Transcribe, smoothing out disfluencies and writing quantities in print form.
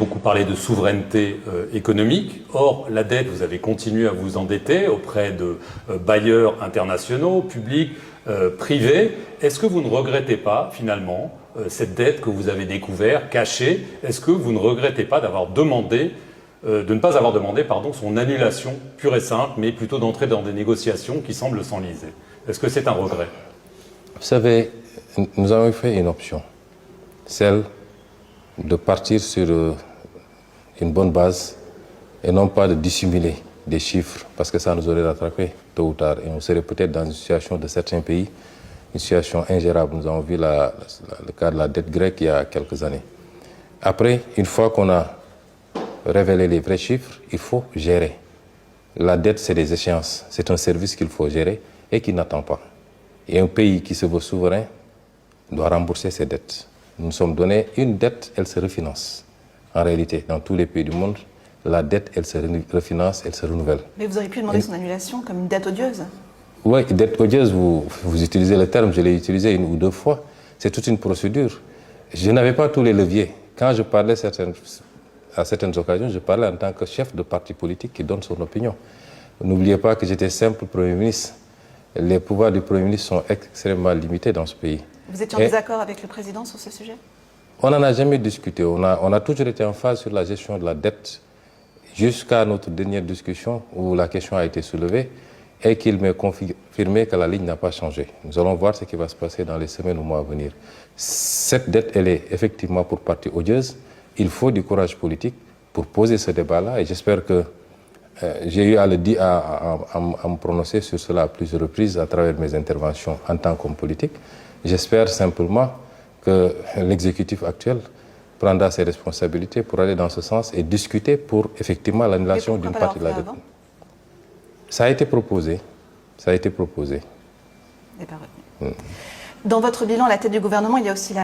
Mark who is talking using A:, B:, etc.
A: Beaucoup parlé de souveraineté économique. Or, la dette, vous avez continué à vous endetter auprès de bailleurs internationaux, publics, privés. Est-ce que vous ne regrettez pas, finalement, cette dette que vous avez découverte, cachée? Est-ce que vous ne regrettez pas d'avoir demandé, de ne pas avoir demandé, son annulation pure et simple, mais plutôt d'entrer dans des négociations qui semblent s'enliser? Est-ce que c'est un regret?
B: Vous savez, nous avons fait une option, celle de partir sur une bonne base et non pas de dissimuler des chiffres parce que ça nous aurait rattrapé tôt ou tard et on serait peut-être dans une situation de certains pays, une situation ingérable. Nous avons vu le cas de la dette grecque il y a quelques années. Après, une fois qu'on a révélé les vrais chiffres, il faut gérer. La dette, c'est des échéances, c'est un service qu'il faut gérer et qui n'attend pas. Et un pays qui se veut souverain doit rembourser ses dettes. Nous nous sommes donné une dette, elle se refinance. En réalité, dans tous les pays du monde, la dette, elle se refinance, elle se renouvelle.
C: Mais vous auriez pu demander son annulation comme une dette odieuse? Oui,
B: dette odieuse, vous utilisez le terme, je l'ai utilisé une ou deux fois. C'est toute une procédure. Je n'avais pas tous les leviers. Quand je parlais à certaines occasions, je parlais en tant que chef de parti politique qui donne son opinion. N'oubliez pas que j'étais simple Premier ministre. Les pouvoirs du Premier ministre sont extrêmement limités dans ce pays.
C: Vous étiez en désaccord avec le président sur ce sujet?
B: On n'en a jamais discuté. On a toujours été en phase sur la gestion de la dette jusqu'à notre dernière discussion où la question a été soulevée et qu'il m'a confirmé que la ligne n'a pas changé. Nous allons voir ce qui va se passer dans les semaines ou mois à venir. Cette dette, elle est effectivement pour partie odieuse. Il faut du courage politique pour poser ce débat-là et j'espère que j'ai eu à me prononcer sur cela à plusieurs reprises à travers mes interventions en tant qu'homme politique. J'espère simplement que l'exécutif actuel prendra ses responsabilités pour aller dans ce sens et discuter pour effectivement l'annulation d'une partie de la dette. Ça a été proposé. Ça a été proposé.
C: Dans votre bilan, à la tête du gouvernement, il y a aussi la